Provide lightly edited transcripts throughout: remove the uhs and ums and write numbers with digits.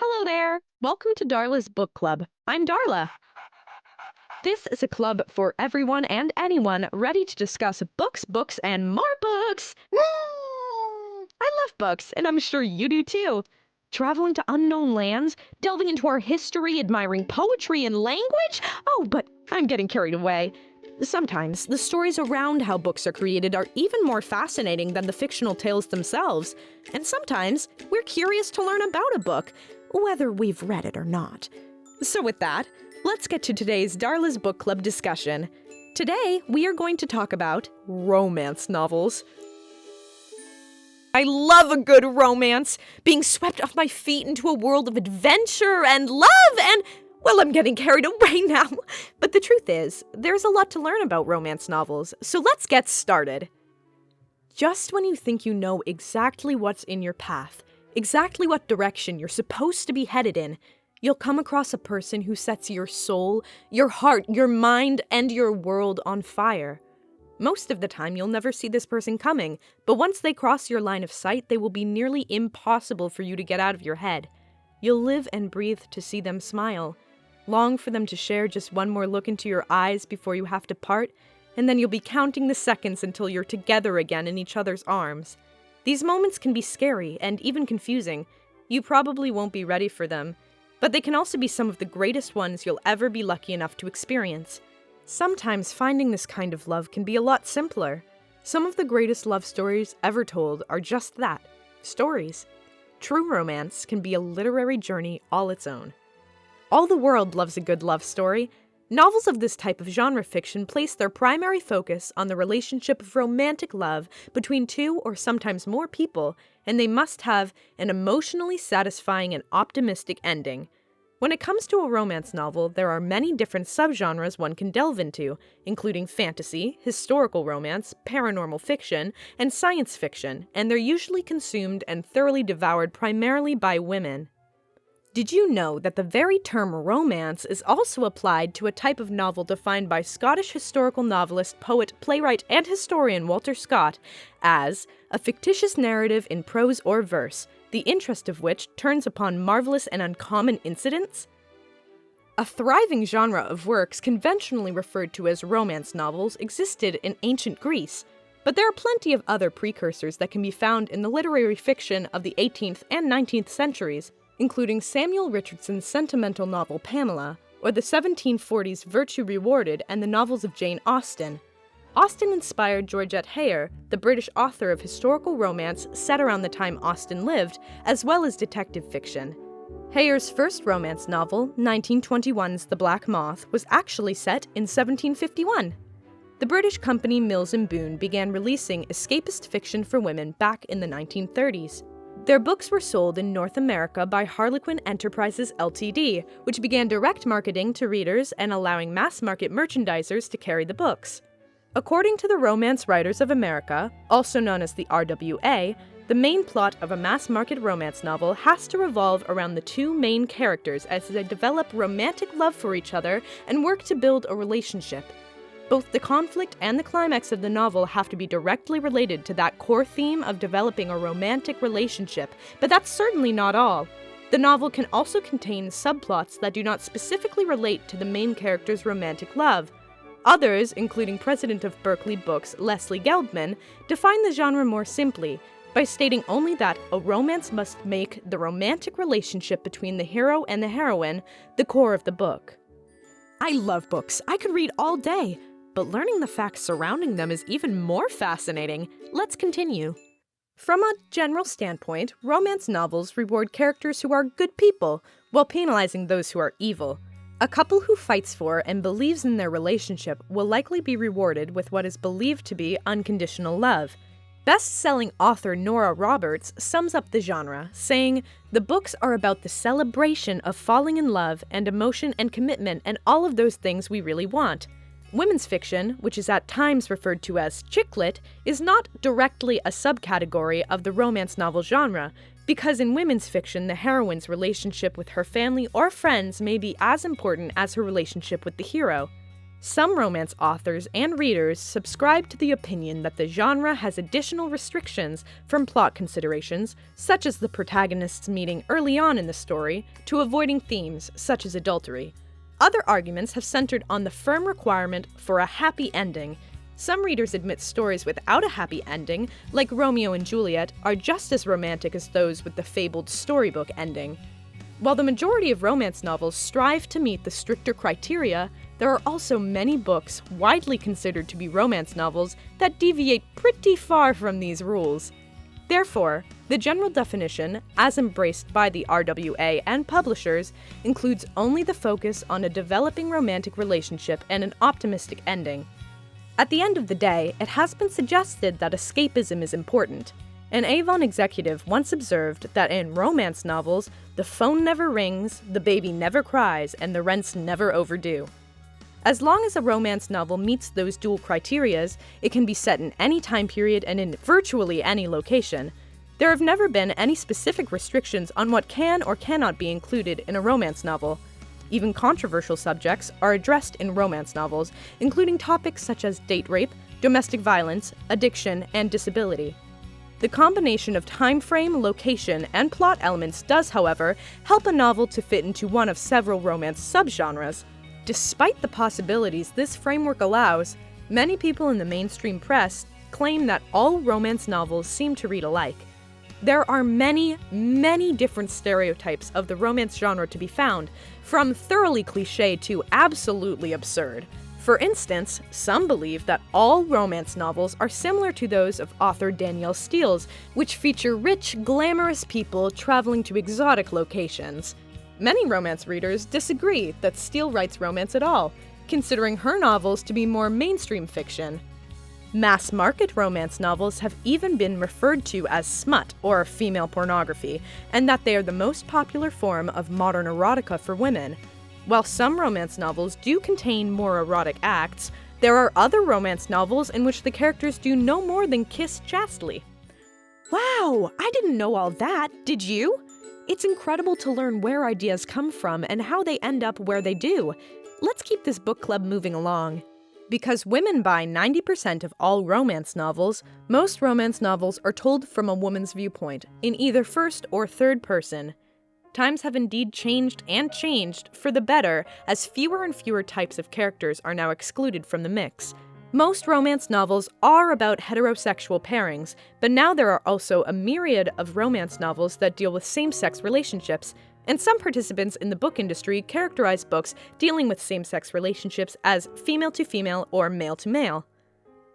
Hello there. Welcome to Darla's Book Club. I'm Darla. This is a club for everyone and anyone ready to discuss books, and more books. I love books, and I'm sure you do too. Traveling to unknown lands, delving into our history, admiring poetry and language. Oh, but I'm getting carried away. Sometimes the stories around how books are created are even more fascinating than the fictional tales themselves. And sometimes we're curious to learn about a book, whether we've read it or not. So with that, let's get to today's Darla's Book Club discussion. Today, we are going to talk about romance novels. I love a good romance, being swept off my feet into a world of adventure and love and... Well, I'm getting carried away now. But the truth is, there's a lot to learn about romance novels, so let's get started. Just when you think you know exactly what's in your path, exactly what direction you're supposed to be headed in, you'll come across a person who sets your soul, your heart, your mind, and your world on fire. Most of the time, you'll never see this person coming, but once they cross your line of sight, they will be nearly impossible for you to get out of your head. You'll live and breathe to see them smile. Long for them to share just one more look into your eyes before you have to part, and then you'll be counting the seconds until you're together again in each other's arms. These moments can be scary and even confusing. You probably won't be ready for them, but they can also be some of the greatest ones you'll ever be lucky enough to experience. Sometimes finding this kind of love can be a lot simpler. Some of the greatest love stories ever told are just that, stories. True romance can be a literary journey all its own. All the world loves a good love story. Novels of this type of genre fiction place their primary focus on the relationship of romantic love between two or sometimes more people, and they must have an emotionally satisfying and optimistic ending. When it comes to a romance novel, there are many different subgenres one can delve into, including fantasy, historical romance, paranormal fiction, and science fiction, and they're usually consumed and thoroughly devoured primarily by women. Did you know that the very term romance is also applied to a type of novel defined by Scottish historical novelist, poet, playwright, and historian Walter Scott as a fictitious narrative in prose or verse, the interest of which turns upon marvelous and uncommon incidents? A thriving genre of works conventionally referred to as romance novels existed in ancient Greece, but there are plenty of other precursors that can be found in the literary fiction of the 18th and 19th centuries, including Samuel Richardson's sentimental novel Pamela, or the 1740s Virtue Rewarded and the novels of Jane Austen. Austen inspired Georgette Heyer, the British author of historical romance set around the time Austen lived, as well as detective fiction. Heyer's first romance novel, 1921's The Black Moth, was actually set in 1751. The British company Mills & Boon began releasing escapist fiction for women back in the 1930s. Their books were sold in North America by Harlequin Enterprises Ltd., which began direct marketing to readers and allowing mass-market merchandisers to carry the books. According to the Romance Writers of America, also known as the RWA, the main plot of a mass-market romance novel has to revolve around the two main characters as they develop romantic love for each other and work to build a relationship. Both the conflict and the climax of the novel have to be directly related to that core theme of developing a romantic relationship, but that's certainly not all. The novel can also contain subplots that do not specifically relate to the main character's romantic love. Others, including President of Berkeley Books Leslie Geldman, define the genre more simply, by stating only that a romance must make the romantic relationship between the hero and the heroine the core of the book. I love books. I could read all day. But learning the facts surrounding them is even more fascinating. Let's continue. From a general standpoint, romance novels reward characters who are good people, while penalizing those who are evil. A couple who fights for and believes in their relationship will likely be rewarded with what is believed to be unconditional love. Best-selling author Nora Roberts sums up the genre, saying, "The books are about the celebration of falling in love and emotion and commitment and all of those things we really want. Women's fiction, which is at times referred to as chick lit, is not directly a subcategory of the romance novel genre, because in women's fiction the heroine's relationship with her family or friends may be as important as her relationship with the hero. Some romance authors and readers subscribe to the opinion that the genre has additional restrictions from plot considerations, such as the protagonists meeting early on in the story, to avoiding themes such as adultery. Other arguments have centered on the firm requirement for a happy ending. Some readers admit stories without a happy ending, like Romeo and Juliet, are just as romantic as those with the fabled storybook ending. While the majority of romance novels strive to meet the stricter criteria, there are also many books widely considered to be romance novels that deviate pretty far from these rules. Therefore, the general definition, as embraced by the RWA and publishers, includes only the focus on a developing romantic relationship and an optimistic ending. At the end of the day, it has been suggested that escapism is important. An Avon executive once observed that in romance novels, the phone never rings, the baby never cries, and the rent's never overdue. As long as a romance novel meets those dual criterias, it can be set in any time period and in virtually any location. There have never been any specific restrictions on what can or cannot be included in a romance novel. Even controversial subjects are addressed in romance novels, including topics such as date rape, domestic violence, addiction, and disability. The combination of time frame, location, and plot elements does, however, help a novel to fit into one of several romance subgenres. Despite the possibilities this framework allows, many people in the mainstream press claim that all romance novels seem to read alike. There are many, many different stereotypes of the romance genre to be found, from thoroughly cliché to absolutely absurd. For instance, some believe that all romance novels are similar to those of author Danielle Steele's, which feature rich, glamorous people traveling to exotic locations. Many romance readers disagree that Steele writes romance at all, considering her novels to be more mainstream fiction. Mass-market romance novels have even been referred to as smut, or female pornography, and that they are the most popular form of modern erotica for women. While some romance novels do contain more erotic acts, there are other romance novels in which the characters do no more than kiss chastely. Wow, I didn't know all that, did you? It's incredible to learn where ideas come from and how they end up where they do. Let's keep this book club moving along. Because women buy 90% of all romance novels, most romance novels are told from a woman's viewpoint, in either first or third person. Times have indeed changed and changed for the better, as fewer and fewer types of characters are now excluded from the mix. Most romance novels are about heterosexual pairings, but now there are also a myriad of romance novels that deal with same-sex relationships, and some participants in the book industry characterize books dealing with same-sex relationships as female-to-female or male-to-male.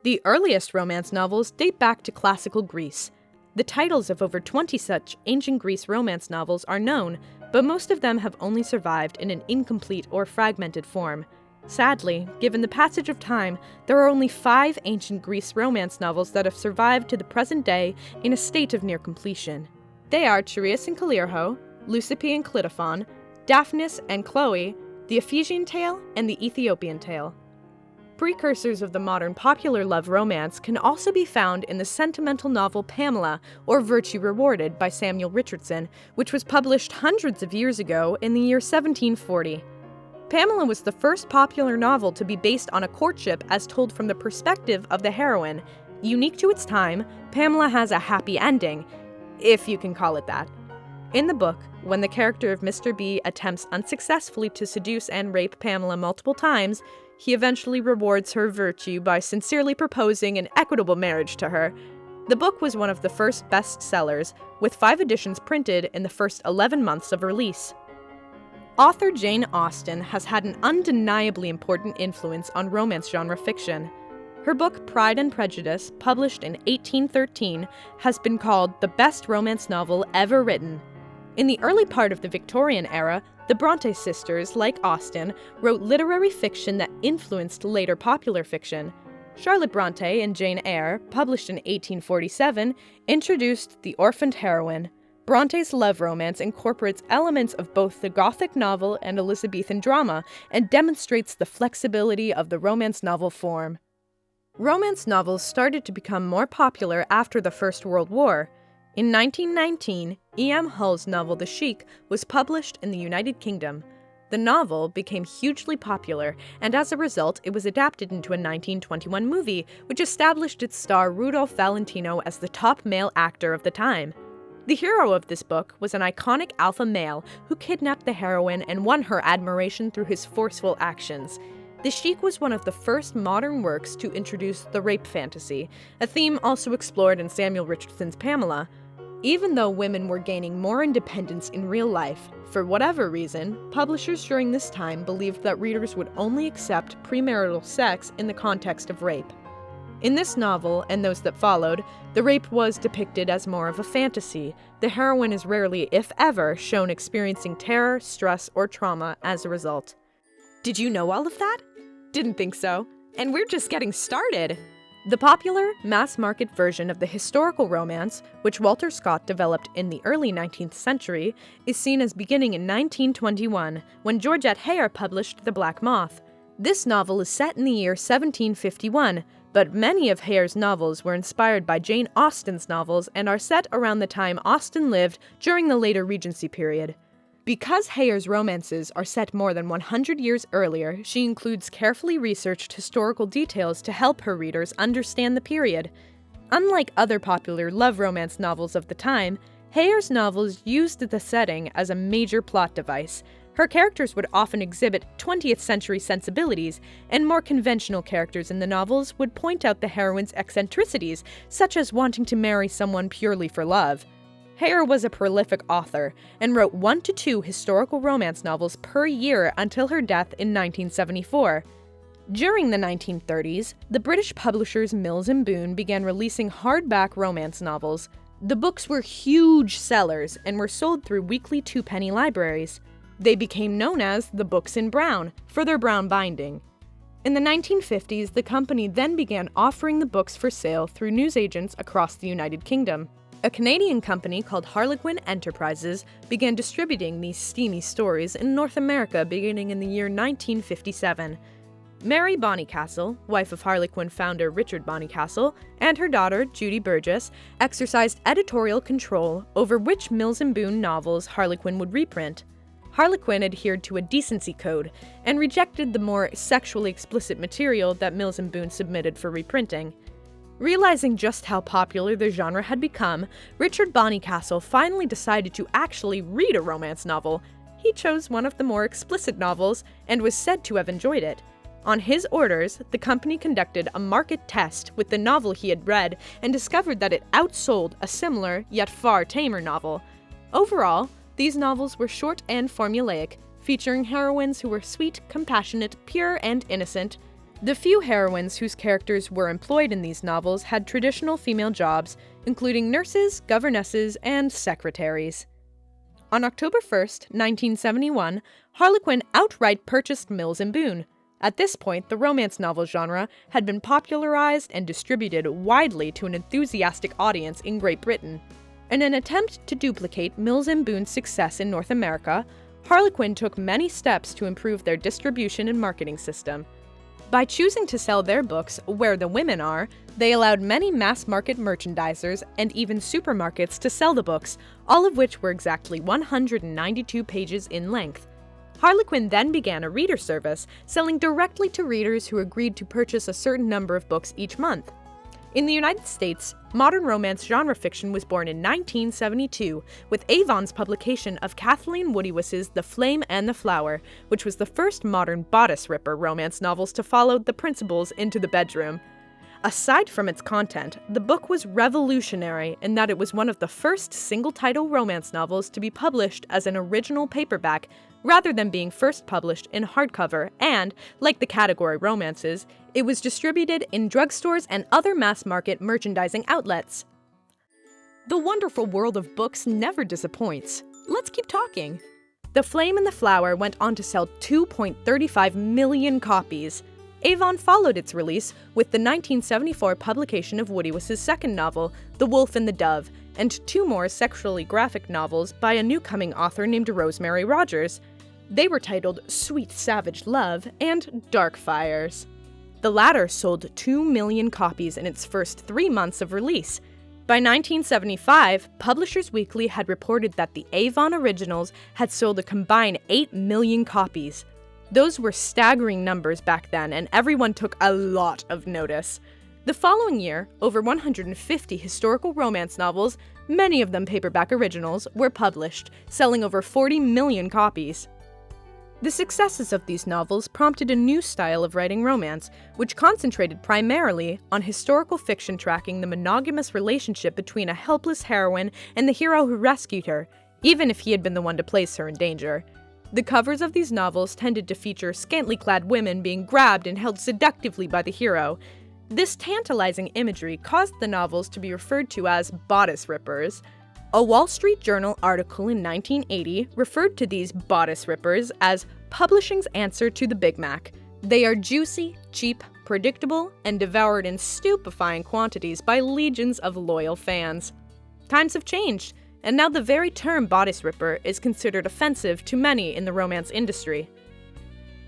The earliest romance novels date back to classical Greece. The titles of over 20 such ancient Greece romance novels are known, but most of them have only survived in an incomplete or fragmented form. Sadly, given the passage of time, there are only 5 ancient Greece romance novels that have survived to the present day in a state of near completion. They are Tereus and Callirrhoe, Leucippe and Clitophon, Daphnis and Chloe, the Ephesian tale, and the Ethiopian tale. Precursors of the modern popular love romance can also be found in the sentimental novel Pamela, or Virtue Rewarded, by Samuel Richardson, which was published hundreds of years ago in the year 1740. Pamela was the first popular novel to be based on a courtship as told from the perspective of the heroine. Unique to its time, Pamela has a happy ending, if you can call it that. In the book, when the character of Mr. B attempts unsuccessfully to seduce and rape Pamela multiple times, he eventually rewards her virtue by sincerely proposing an equitable marriage to her. The book was one of the first bestsellers, with 5 editions printed in the first 11 months of release. Author Jane Austen has had an undeniably important influence on romance genre fiction. Her book Pride and Prejudice, published in 1813, has been called the best romance novel ever written. In the early part of the Victorian era, the Bronte sisters, like Austen, wrote literary fiction that influenced later popular fiction. Charlotte Bronte and Jane Eyre, published in 1847, introduced the orphaned heroine. Bronte's love romance incorporates elements of both the Gothic novel and Elizabethan drama and demonstrates the flexibility of the romance novel form. Romance novels started to become more popular after the First World War. In 1919, E.M. Hull's novel The Sheik was published in the United Kingdom. The novel became hugely popular, and as a result, it was adapted into a 1921 movie, which established its star Rudolph Valentino as the top male actor of the time. The hero of this book was an iconic alpha male who kidnapped the heroine and won her admiration through his forceful actions. The Sheik was one of the first modern works to introduce the rape fantasy, a theme also explored in Samuel Richardson's Pamela. Even though women were gaining more independence in real life, for whatever reason, publishers during this time believed that readers would only accept premarital sex in the context of rape. In this novel, and those that followed, the rape was depicted as more of a fantasy. The heroine is rarely, if ever, shown experiencing terror, stress, or trauma as a result. Did you know all of that? Didn't think so. And we're just getting started! The popular, mass-market version of the historical romance, which Walter Scott developed in the early 19th century, is seen as beginning in 1921, when Georgette Heyer published The Black Moth. This novel is set in the year 1751, but many of Heyer's novels were inspired by Jane Austen's novels and are set around the time Austen lived during the later Regency period. Because Heyer's romances are set more than 100 years earlier, she includes carefully researched historical details to help her readers understand the period. Unlike other popular love romance novels of the time, Heyer's novels used the setting as a major plot device. Her characters would often exhibit 20th century sensibilities, and more conventional characters in the novels would point out the heroine's eccentricities, such as wanting to marry someone purely for love. Heyer was a prolific author and wrote 1 to 2 historical romance novels per year until her death in 1974. During the 1930s, the British publishers Mills and Boon began releasing hardback romance novels. The books were huge sellers and were sold through weekly 2-penny libraries. They became known as the books in brown for their brown binding. In the 1950s, the company then began offering the books for sale through newsagents across the United Kingdom. A Canadian company called Harlequin Enterprises began distributing these steamy stories in North America beginning in the year 1957. Mary Bonnycastle, wife of Harlequin founder Richard Bonnycastle, and her daughter, Judy Burgess, exercised editorial control over which Mills and Boon novels Harlequin would reprint. Harlequin adhered to a decency code and rejected the more sexually explicit material that Mills and Boon submitted for reprinting. Realizing just how popular the genre had become, Richard Bonnycastle finally decided to actually read a romance novel. He chose one of the more explicit novels and was said to have enjoyed it. On his orders, the company conducted a market test with the novel he had read and discovered that it outsold a similar, yet far tamer novel. Overall, these novels were short and formulaic, featuring heroines who were sweet, compassionate, pure, and innocent. The few heroines whose characters were employed in these novels had traditional female jobs, including nurses, governesses, and secretaries. On October 1st, 1971, Harlequin outright purchased Mills and Boon. At this point, the romance novel genre had been popularized and distributed widely to an enthusiastic audience in Great Britain. In an attempt to duplicate Mills and Boon's success in North America, Harlequin took many steps to improve their distribution and marketing system. By choosing to sell their books where the women are, they allowed many mass-market merchandisers and even supermarkets to sell the books, all of which were exactly 192 pages in length. Harlequin then began a reader service, selling directly to readers who agreed to purchase a certain number of books each month. In the United States, modern romance genre fiction was born in 1972 with Avon's publication of Kathleen Woodiwis's The Flame and the Flower, which was the first modern bodice-ripper romance novels to follow the principles into the bedroom. Aside from its content, the book was revolutionary in that it was one of the first single-title romance novels to be published as an original paperback rather than being first published in hardcover, and, like the category romances, it was distributed in drugstores and other mass-market merchandising outlets. The wonderful world of books never disappoints. Let's keep talking. The Flame and the Flower went on to sell 2.35 million copies. Avon followed its release with the 1974 publication of Woodiwis's second novel, The Wolf and the Dove, and 2 more sexually graphic novels by a new-coming author named Rosemary Rogers. They were titled Sweet Savage Love and Dark Fires. The latter sold 2 million copies in its first 3 months of release. By 1975, Publishers Weekly had reported that the Avon originals had sold a combined 8 million copies. Those were staggering numbers back then, and everyone took a lot of notice. The following year, over 150 historical romance novels, many of them paperback originals, were published, selling over 40 million copies. The successes of these novels prompted a new style of writing romance, which concentrated primarily on historical fiction tracking the monogamous relationship between a helpless heroine and the hero who rescued her, even if he had been the one to place her in danger. The covers of these novels tended to feature scantily clad women being grabbed and held seductively by the hero. This tantalizing imagery caused the novels to be referred to as bodice rippers. A Wall Street Journal article in 1980 referred to these bodice rippers as publishing's answer to the Big Mac. They are juicy, cheap, predictable, and devoured in stupefying quantities by legions of loyal fans. Times have changed, and now the very term bodice ripper is considered offensive to many in the romance industry.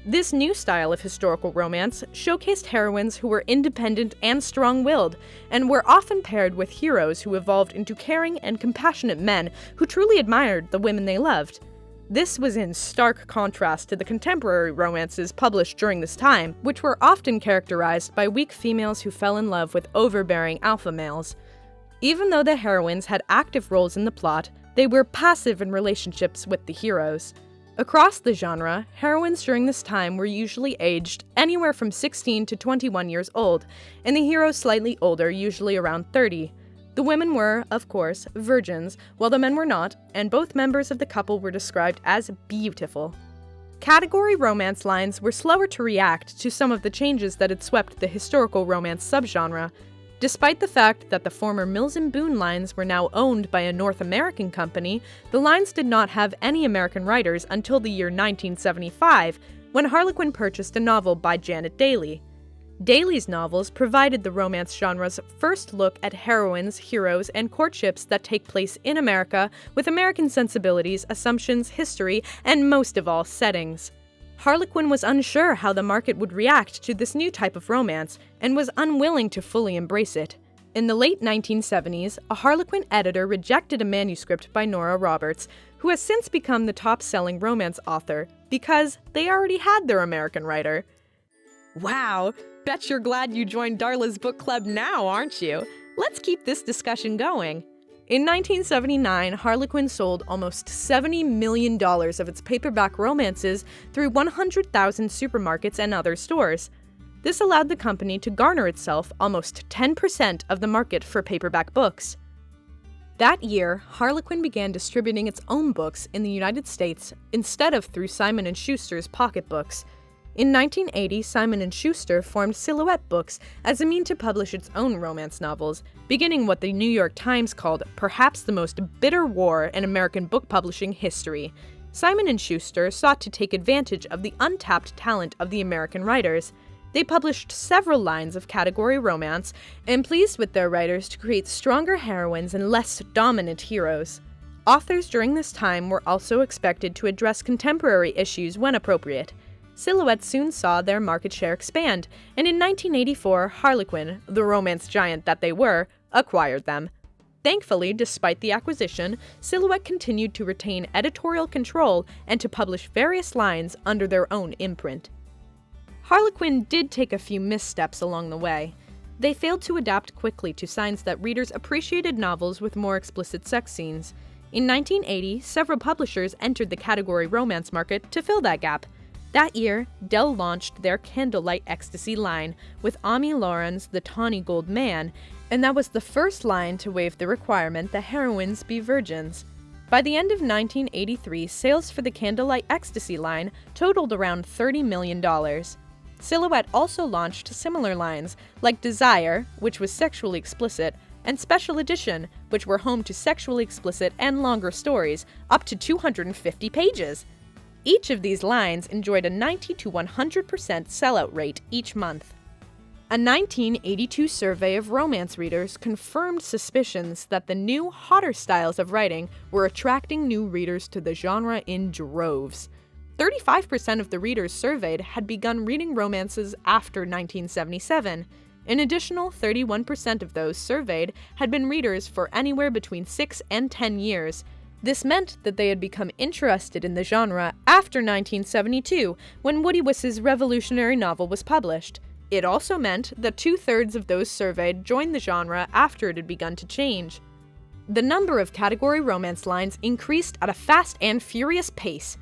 This new style of historical romance showcased heroines who were independent and strong-willed, and were often paired with heroes who evolved into caring and compassionate men who truly admired the women they loved. This was in stark contrast to the contemporary romances published during this time, which were often characterized by weak females who fell in love with overbearing alpha males. Even though the heroines had active roles in the plot, they were passive in relationships with the heroes. Across the genre, heroines during this time were usually aged anywhere from 16 to 21 years old, and the heroes slightly older, usually around 30. The women were, of course, virgins, while the men were not, and both members of the couple were described as beautiful. Category romance lines were slower to react to some of the changes that had swept the historical romance subgenre. Despite the fact that the former Mills & Boon lines were now owned by a North American company, the lines did not have any American writers until the year 1975, when Harlequin purchased a novel by Janet Daly. Daly's novels provided the romance genre's first look at heroines, heroes, and courtships that take place in America with American sensibilities, assumptions, history, and most of all, settings. Harlequin was unsure how the market would react to this new type of romance, and was unwilling to fully embrace it. In the late 1970s, a Harlequin editor rejected a manuscript by Nora Roberts, who has since become the top-selling romance author, because they already had their American writer. Wow, bet you're glad you joined Darla's book club now, aren't you? Let's keep this discussion going. In 1979, Harlequin sold almost $70 million of its paperback romances through 100,000 supermarkets and other stores. This allowed the company to garner itself almost 10% of the market for paperback books. That year, Harlequin began distributing its own books in the United States instead of through Simon & Schuster's pocketbooks. In 1980, Simon & Schuster formed Silhouette Books as a means to publish its own romance novels, beginning what the New York Times called perhaps the most bitter war in American book publishing history. Simon & Schuster sought to take advantage of the untapped talent of the American writers. They published several lines of category romance and pleased with their writers to create stronger heroines and less dominant heroes. Authors during this time were also expected to address contemporary issues when appropriate. Silhouette soon saw their market share expand, and in 1984, Harlequin, the romance giant that they were, acquired them. Thankfully, despite the acquisition, Silhouette continued to retain editorial control and to publish various lines under their own imprint. Harlequin did take a few missteps along the way. They failed to adapt quickly to signs that readers appreciated novels with more explicit sex scenes. In 1980, several publishers entered the category romance market to fill that gap. That year, Dell launched their Candlelight Ecstasy line with Ami Lauren's The Tawny Gold Man, and that was the first line to waive the requirement that heroines be virgins. By the end of 1983, sales for the Candlelight Ecstasy line totaled around $30 million. Silhouette also launched similar lines, like Desire, which was sexually explicit, and Special Edition, which were home to sexually explicit and longer stories, up to 250 pages. Each of these lines enjoyed a 90 to 100% sellout rate each month. A 1982 survey of romance readers confirmed suspicions that the new, hotter styles of writing were attracting new readers to the genre in droves. 35% of the readers surveyed had begun reading romances after 1977. An additional 31% of those surveyed had been readers for anywhere between 6 and 10 years. This meant that they had become interested in the genre after 1972, when Woody Wiss's revolutionary novel was published. It also meant that 2/3 of those surveyed joined the genre after it had begun to change. The number of category romance lines increased at a fast and furious pace.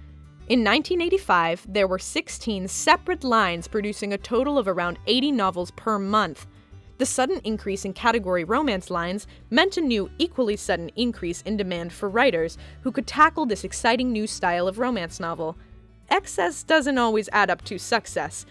In 1985, there were 16 separate lines producing a total of around 80 novels per month. The sudden increase in category romance lines meant a new, equally sudden increase in demand for writers who could tackle this exciting new style of romance novel. Excess doesn't always add up to success.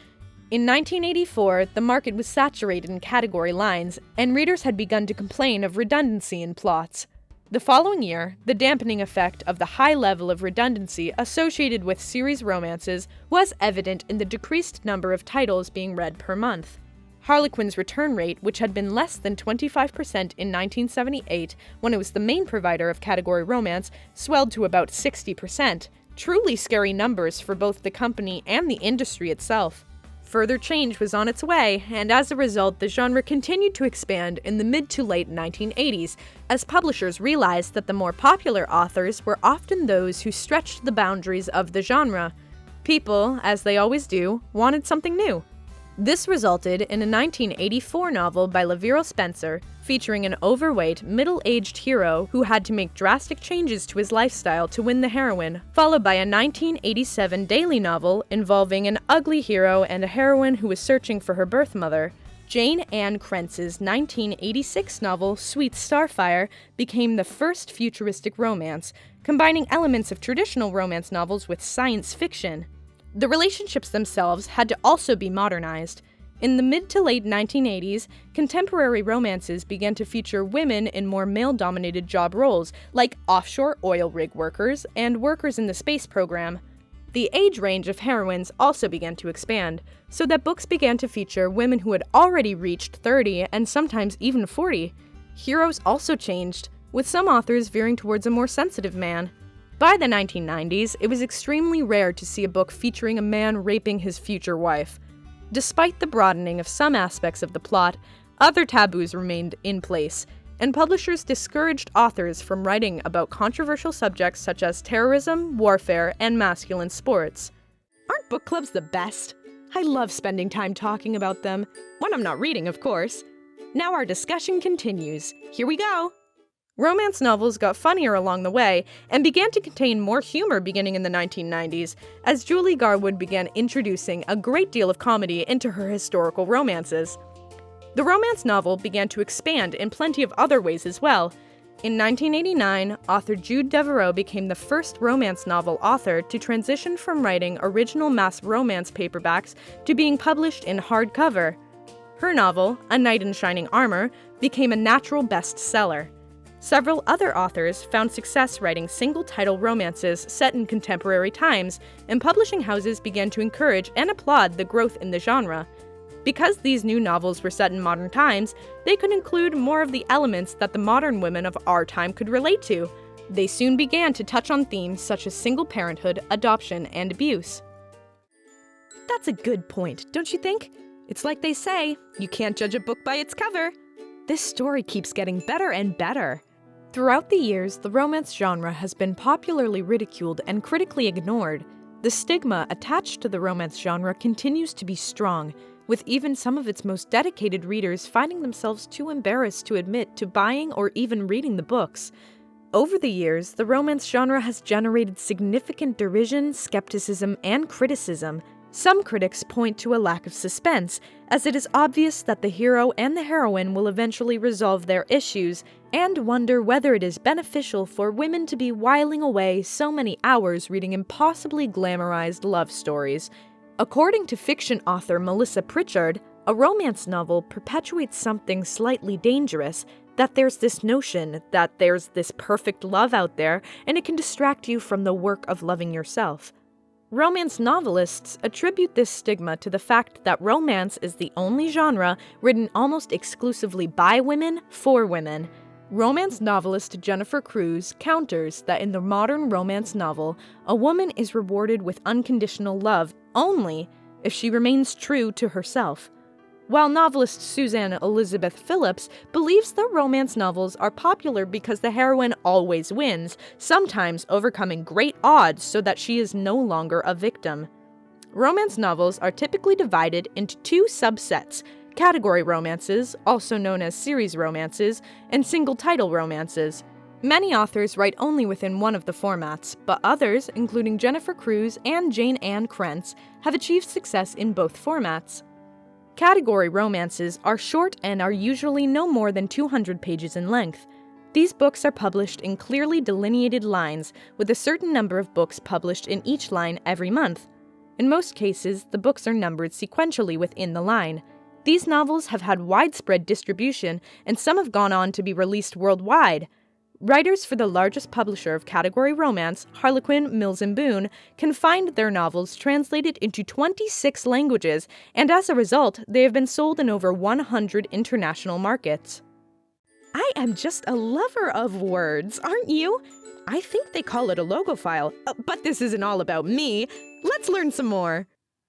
In 1984, the market was saturated in category lines, and readers had begun to complain of redundancy in plots. The following year, the dampening effect of the high level of redundancy associated with series romances was evident in the decreased number of titles being read per month. Harlequin's return rate, which had been less than 25% in 1978 when it was the main provider of category romance, swelled to about 60%. Truly scary numbers for both the company and the industry itself. Further change was on its way, and as a result, the genre continued to expand in the mid to late 1980s, as publishers realized that the more popular authors were often those who stretched the boundaries of the genre. People, as they always do, wanted something new. This resulted in a 1984 novel by Lavero Spencer, featuring an overweight, middle-aged hero who had to make drastic changes to his lifestyle to win the heroine, followed by a 1987 daily novel involving an ugly hero and a heroine who was searching for her birth mother. Jane Ann Krentz's 1986 novel, Sweet Starfire, became the first futuristic romance, combining elements of traditional romance novels with science fiction. The relationships themselves had to also be modernized. In the mid to late 1980s, contemporary romances began to feature women in more male-dominated job roles, like offshore oil rig workers and workers in the space program. The age range of heroines also began to expand, so that books began to feature women who had already reached 30 and sometimes even 40. Heroes also changed, with some authors veering towards a more sensitive man. By the 1990s, it was extremely rare to see a book featuring a man raping his future wife. Despite the broadening of some aspects of the plot, other taboos remained in place, and publishers discouraged authors from writing about controversial subjects such as terrorism, warfare, and masculine sports. Aren't book clubs the best? I love spending time talking about them, when I'm not reading, of course. Now our discussion continues. Here we go! Romance novels got funnier along the way and began to contain more humor beginning in the 1990s, as Julie Garwood began introducing a great deal of comedy into her historical romances. The romance novel began to expand in plenty of other ways as well. In 1989, author Jude Deveraux became the first romance novel author to transition from writing original mass romance paperbacks to being published in hardcover. Her novel, A Knight in Shining Armor, became a natural bestseller. Several other authors found success writing single-title romances set in contemporary times, and publishing houses began to encourage and applaud the growth in the genre. Because these new novels were set in modern times, they could include more of the elements that the modern women of our time could relate to. They soon began to touch on themes such as single parenthood, adoption, and abuse. That's a good point, don't you think? It's like they say, you can't judge a book by its cover. This story keeps getting better and better. Throughout the years, the romance genre has been popularly ridiculed and critically ignored. The stigma attached to the romance genre continues to be strong, with even some of its most dedicated readers finding themselves too embarrassed to admit to buying or even reading the books. Over the years, the romance genre has generated significant derision, skepticism, and criticism. Some critics point to a lack of suspense, as it is obvious that the hero and the heroine will eventually resolve their issues, and wonder whether it is beneficial for women to be whiling away so many hours reading impossibly glamorized love stories. According to fiction author Melissa Pritchard, a romance novel perpetuates something slightly dangerous, that there's this notion that there's this perfect love out there, and it can distract you from the work of loving yourself. Romance novelists attribute this stigma to the fact that romance is the only genre written almost exclusively by women for women. Romance novelist Jennifer Cruz counters that in the modern romance novel, a woman is rewarded with unconditional love only if she remains true to herself. While novelist Suzanne Elizabeth Phillips believes that romance novels are popular because the heroine always wins, sometimes overcoming great odds so that she is no longer a victim. Romance novels are typically divided into two subsets: category romances, also known as series romances, and single-title romances. Many authors write only within one of the formats, but others, including Jennifer Cruz and Jane Ann Krentz, have achieved success in both formats. Category romances are short and are usually no more than 200 pages in length. These books are published in clearly delineated lines, with a certain number of books published in each line every month. In most cases, the books are numbered sequentially within the line. These novels have had widespread distribution, and some have gone on to be released worldwide. Writers for the largest publisher of category romance, Harlequin, Mills & Boon, can find their novels translated into 26 languages, and as a result, they have been sold in over 100 international markets. I am just a lover of words, aren't you? I think they call it a logo file, but this isn't all about me. Let's learn some more.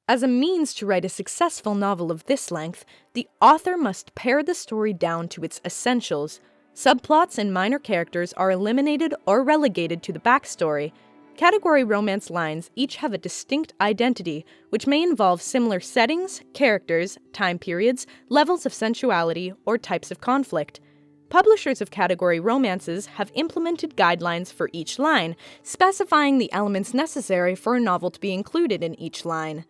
As a means to write a successful novel of this length, the author must pare the story down to its essentials. Subplots and minor characters are eliminated or relegated to the backstory. Category romance lines each have a distinct identity, which may involve similar settings, characters, time periods, levels of sensuality, or types of conflict. Publishers of category romances have implemented guidelines for each line, specifying the elements necessary for a novel to be included in each line.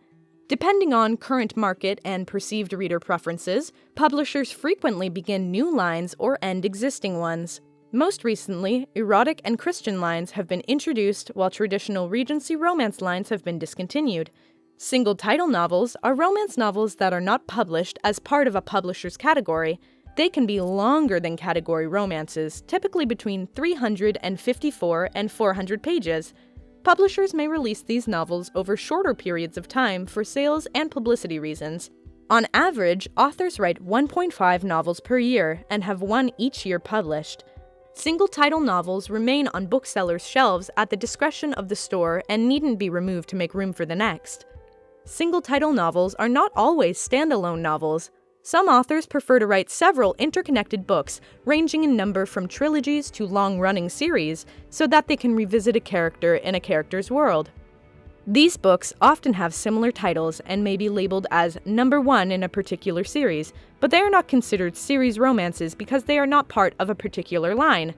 Depending on current market and perceived reader preferences, publishers frequently begin new lines or end existing ones. Most recently, erotic and Christian lines have been introduced, while traditional Regency romance lines have been discontinued. Single-title novels are romance novels that are not published as part of a publisher's category. They can be longer than category romances, typically between 354 and 400 pages. Publishers may release these novels over shorter periods of time for sales and publicity reasons. On average, authors write 1.5 novels per year and have one each year published. Single-title novels remain on booksellers' shelves at the discretion of the store and needn't be removed to make room for the next. Single-title novels are not always standalone novels. Some authors prefer to write several interconnected books, ranging in number from trilogies to long-running series, so that they can revisit a character in a character's world. These books often have similar titles and may be labeled as number 1 in a particular series, but they are not considered series romances because they are not part of a particular line.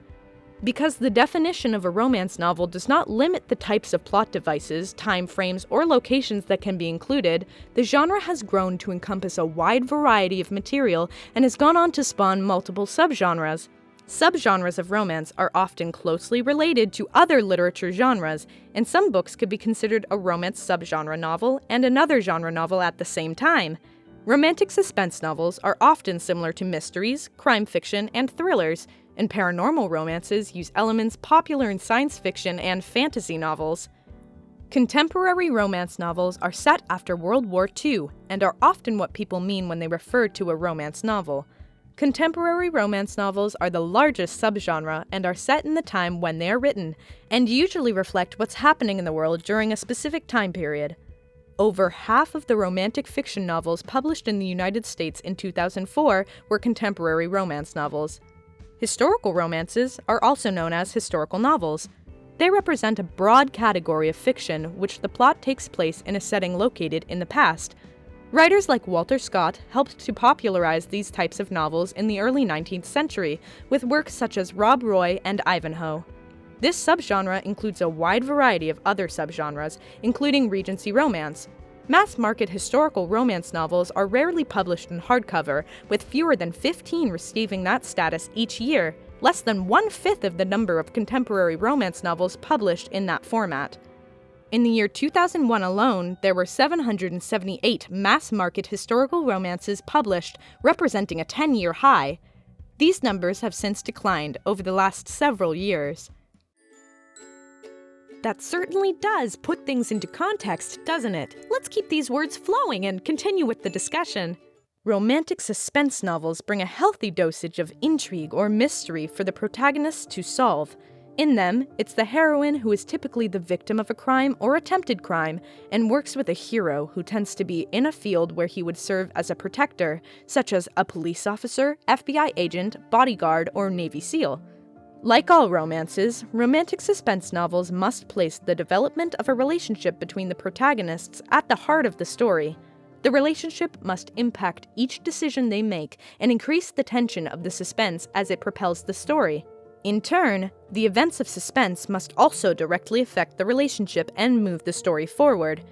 Because the definition of a romance novel does not limit the types of plot devices, time frames, or locations that can be included, the genre has grown to encompass a wide variety of material and has gone on to spawn multiple subgenres. Subgenres of romance are often closely related to other literature genres, and some books could be considered a romance subgenre novel and another genre novel at the same time. Romantic suspense novels are often similar to mysteries, crime fiction, and thrillers, and paranormal romances use elements popular in science fiction and fantasy novels. Contemporary romance novels are set after World War II and are often what people mean when they refer to a romance novel. Contemporary romance novels are the largest subgenre and are set in the time when they are written, and usually reflect what's happening in the world during a specific time period. Over half of the romantic fiction novels published in the United States in 2004 were contemporary romance novels. Historical romances are also known as historical novels. They represent a broad category of fiction which the plot takes place in a setting located in the past. Writers like Walter Scott helped to popularize these types of novels in the early 19th century with works such as Rob Roy and Ivanhoe. This subgenre includes a wide variety of other subgenres, including Regency romance. Mass-market historical romance novels are rarely published in hardcover, with fewer than 15 receiving that status each year, less than 1/5 of the number of contemporary romance novels published in that format. In the year 2001 alone, there were 778 mass-market historical romances published, representing a 10-year high. These numbers have since declined over the last several years. That certainly does put things into context, doesn't it? Let's keep these words flowing and continue with the discussion. Romantic suspense novels bring a healthy dosage of intrigue or mystery for the protagonists to solve. In them, it's the heroine who is typically the victim of a crime or attempted crime and works with a hero who tends to be in a field where he would serve as a protector, such as a police officer, FBI agent, bodyguard, or Navy SEAL. Like all romances, romantic suspense novels must place the development of a relationship between the protagonists at the heart of the story. The relationship must impact each decision they make and increase the tension of the suspense as it propels the story. In turn, the events of suspense must also directly affect the relationship and move the story forward.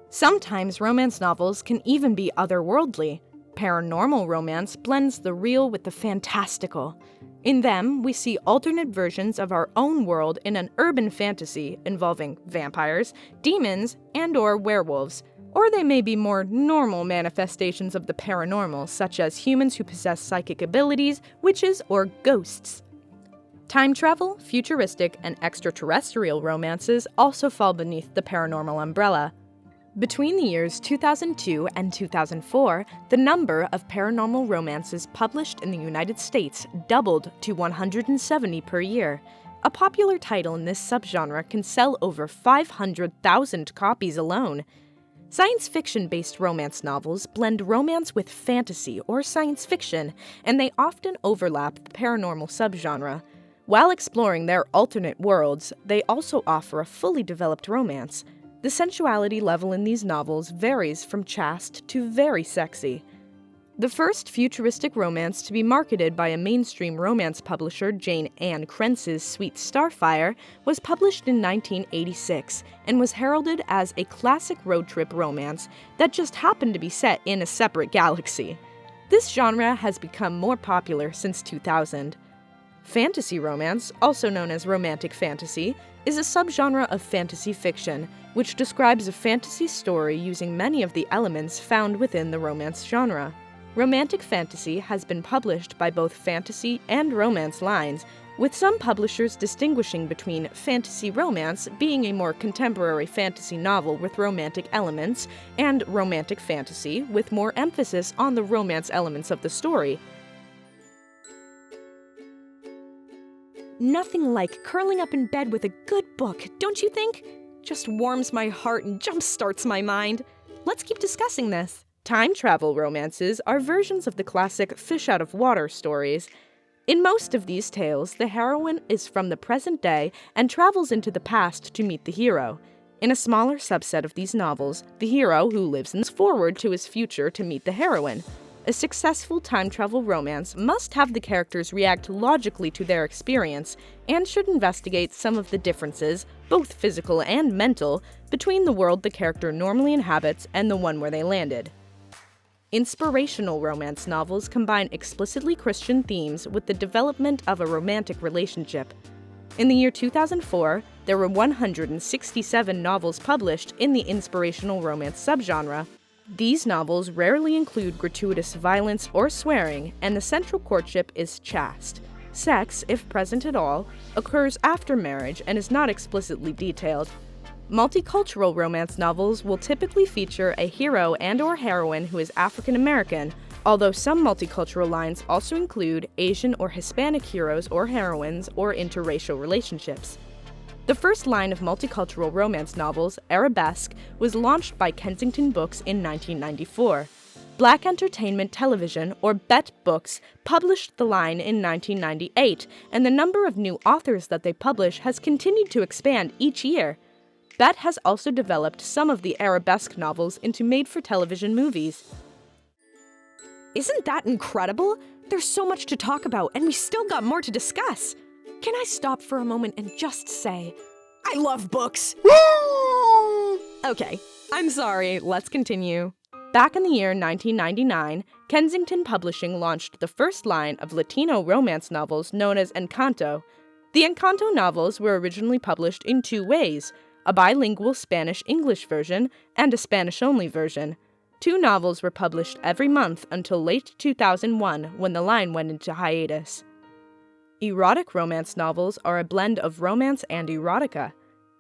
Sometimes romance novels can even be otherworldly. Paranormal romance blends the real with the fantastical. In them, we see alternate versions of our own world in an urban fantasy involving vampires, demons, and/or werewolves. Or they may be more normal manifestations of the paranormal, such as humans who possess psychic abilities, witches, or ghosts. Time travel, futuristic, and extraterrestrial romances also fall beneath the paranormal umbrella. Between the years 2002 and 2004, the number of paranormal romances published in the United States doubled to 170 per year. A popular title in this subgenre can sell over 500,000 copies alone. Science fiction-based romance novels blend romance with fantasy or science fiction, and they often overlap the paranormal subgenre. While exploring their alternate worlds, they also offer a fully developed romance. The sensuality level in these novels varies from chaste to very sexy. The first futuristic romance to be marketed by a mainstream romance publisher, Jane Ann Krentz's Sweet Starfire, was published in 1986 and was heralded as a classic road trip romance that just happened to be set in a separate galaxy. This genre has become more popular since 2000. Fantasy romance, also known as romantic fantasy, is a subgenre of fantasy fiction, which describes a fantasy story using many of the elements found within the romance genre. Romantic fantasy has been published by both fantasy and romance lines, with some publishers distinguishing between fantasy romance being a more contemporary fantasy novel with romantic elements, and romantic fantasy with more emphasis on the romance elements of the story. Nothing like curling up in bed with a good book, don't you think? Just warms my heart and jumpstarts my mind. Let's keep discussing this. Time travel romances are versions of the classic fish-out-of-water stories. In most of these tales, the heroine is from the present day and travels into the past to meet the hero. In a smaller subset of these novels, the hero who lives forward to his future to meet the heroine. A successful time travel romance must have the characters react logically to their experience and should investigate some of the differences, both physical and mental, between the world the character normally inhabits and the one where they landed. Inspirational romance novels combine explicitly Christian themes with the development of a romantic relationship. In the year 2004, there were 167 novels published in the inspirational romance subgenre. These novels rarely include gratuitous violence or swearing, and the central courtship is chaste. Sex, if present at all, occurs after marriage and is not explicitly detailed. Multicultural romance novels will typically feature a hero and/or heroine who is African American, although some multicultural lines also include Asian or Hispanic heroes or heroines or interracial relationships. The first line of multicultural romance novels, Arabesque, was launched by Kensington Books in 1994. Black Entertainment Television, or BET Books, published the line in 1998, and the number of new authors that they publish has continued to expand each year. BET has also developed some of the Arabesque novels into made-for-television movies. Isn't that incredible? There's so much to talk about, and we still got more to discuss. Can I stop for a moment and just say, I love books! Okay, I'm sorry, let's continue. Back in the year 1999, Kensington Publishing launched the first line of Latino romance novels known as Encanto. The Encanto novels were originally published in two ways, a bilingual Spanish-English version and a Spanish-only version. Two novels were published every month until late 2001 when the line went into hiatus. Erotic romance novels are a blend of romance and erotica.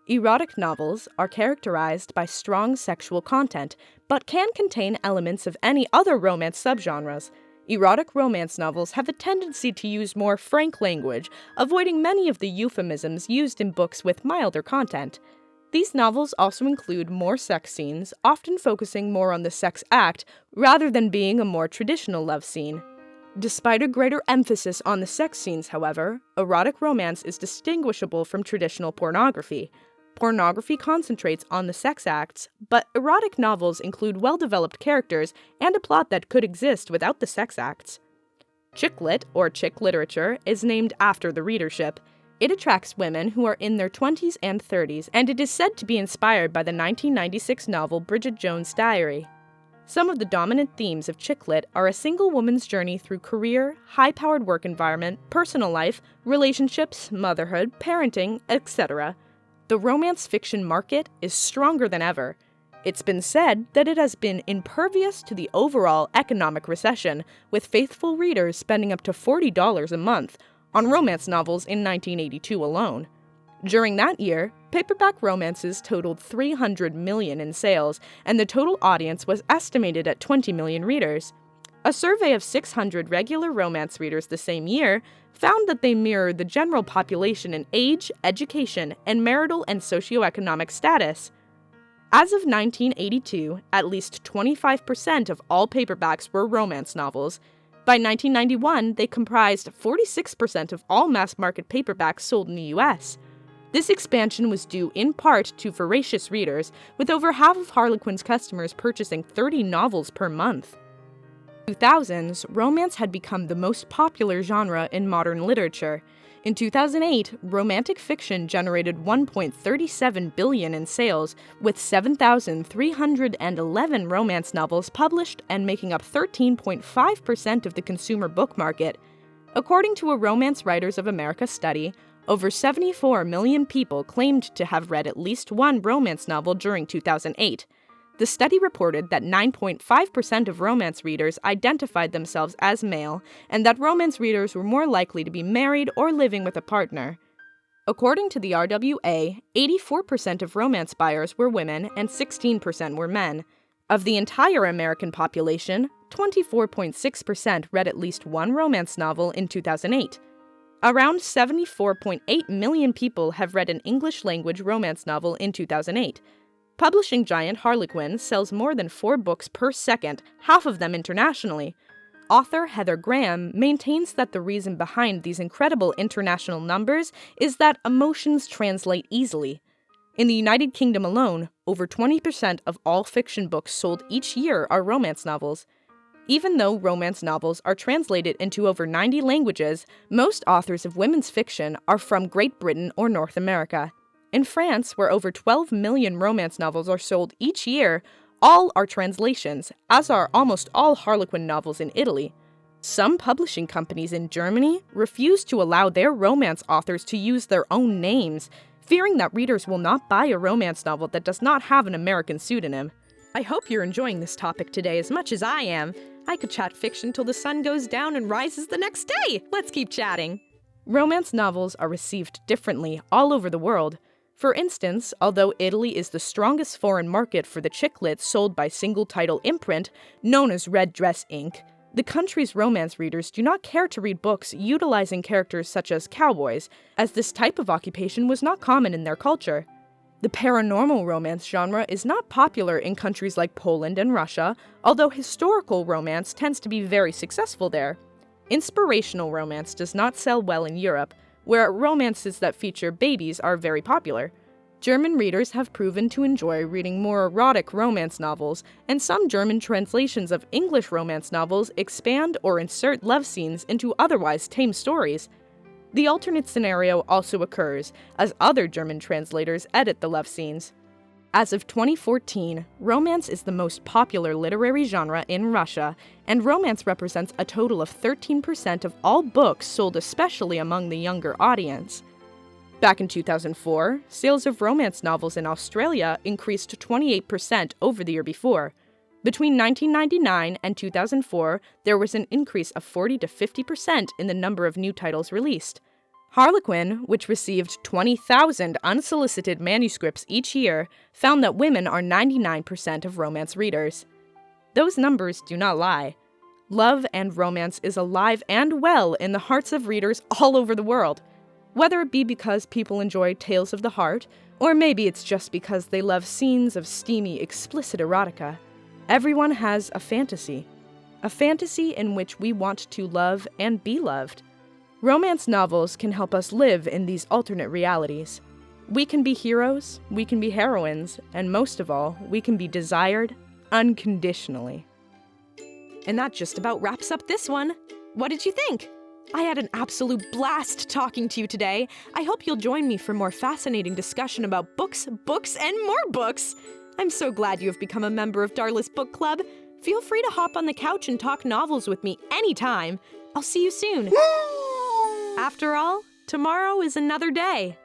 Erotic novels are characterized by strong sexual content, but can contain elements of any other romance subgenres. Erotic romance novels have a tendency to use more frank language, avoiding many of the euphemisms used in books with milder content. These novels also include more sex scenes, often focusing more on the sex act rather than being a more traditional love scene. Despite a greater emphasis on the sex scenes, however, erotic romance is distinguishable from traditional pornography. Pornography concentrates on the sex acts, but erotic novels include well-developed characters and a plot that could exist without the sex acts. Chick lit, or chick literature, is named after the readership. It attracts women who are in their 20s and 30s, and it is said to be inspired by the 1996 novel Bridget Jones' Diary. Some of the dominant themes of chick lit are a single woman's journey through career, high-powered work environment, personal life, relationships, motherhood, parenting, etc. The romance fiction market is stronger than ever. It's been said that it has been impervious to the overall economic recession, with faithful readers spending up to $40 a month on romance novels in 1982 alone. During that year, paperback romances totaled $300 million in sales, and the total audience was estimated at 20 million readers. A survey of 600 regular romance readers the same year found that they mirrored the general population in age, education, and marital and socioeconomic status. As of 1982, at least 25% of all paperbacks were romance novels. By 1991, they comprised 46% of all mass-market paperbacks sold in the US. This expansion was due in part to voracious readers, with over half of Harlequin's customers purchasing 30 novels per month. 2000s, romance had become the most popular genre in modern literature. In 2008, romantic fiction generated $1.37 billion in sales, with 7,311 romance novels published and making up 13.5% of the consumer book market. According to a Romance Writers of America study, over 74 million people claimed to have read at least one romance novel during 2008. The study reported that 9.5% of romance readers identified themselves as male, and that romance readers were more likely to be married or living with a partner. According to the RWA, 84% of romance buyers were women and 16% were men. Of the entire American population, 24.6% read at least one romance novel in 2008. Around 74.8 million people have read an English-language romance novel in 2008. Publishing giant Harlequin sells more than 4 books per second, half of them internationally. Author Heather Graham maintains that the reason behind these incredible international numbers is that emotions translate easily. In the United Kingdom alone, over 20% of all fiction books sold each year are romance novels. Even though romance novels are translated into over 90 languages, most authors of women's fiction are from Great Britain or North America. In France, where over 12 million romance novels are sold each year, all are translations, as are almost all Harlequin novels in Italy. Some publishing companies in Germany refuse to allow their romance authors to use their own names, fearing that readers will not buy a romance novel that does not have an American pseudonym. I hope you're enjoying this topic today as much as I am. I could chat fiction till the sun goes down and rises the next day. Let's keep chatting. Romance novels are received differently all over the world. For instance, although Italy is the strongest foreign market for the chick lit sold by single-title imprint, known as Red Dress Inc., the country's romance readers do not care to read books utilizing characters such as cowboys, as this type of occupation was not common in their culture. The paranormal romance genre is not popular in countries like Poland and Russia, although historical romance tends to be very successful there. Inspirational romance does not sell well in Europe, where romances that feature babies are very popular. German readers have proven to enjoy reading more erotic romance novels, and some German translations of English romance novels expand or insert love scenes into otherwise tame stories. The alternate scenario also occurs, as other German translators edit the love scenes. As of 2014, romance is the most popular literary genre in Russia, and romance represents a total of 13% of all books sold, especially among the younger audience. Back in 2004, sales of romance novels in Australia increased to 28% over the year before. Between 1999 and 2004, there was an increase of 40 to 50% in the number of new titles released. Harlequin, which received 20,000 unsolicited manuscripts each year, found that women are 99% of romance readers. Those numbers do not lie. Love and romance is alive and well in the hearts of readers all over the world. Whether it be because people enjoy tales of the heart, or maybe it's just because they love scenes of steamy, explicit erotica, everyone has a fantasy in which we want to love and be loved. Romance novels can help us live in these alternate realities. We can be heroes, we can be heroines, and most of all, we can be desired unconditionally. And that just about wraps up this one. What did you think? I had an absolute blast talking to you today. I hope you'll join me for more fascinating discussion about books, and more books. I'm so glad you have become a member of Darla's Book Club. Feel free to hop on the couch and talk novels with me anytime. I'll see you soon. After all, tomorrow is another day.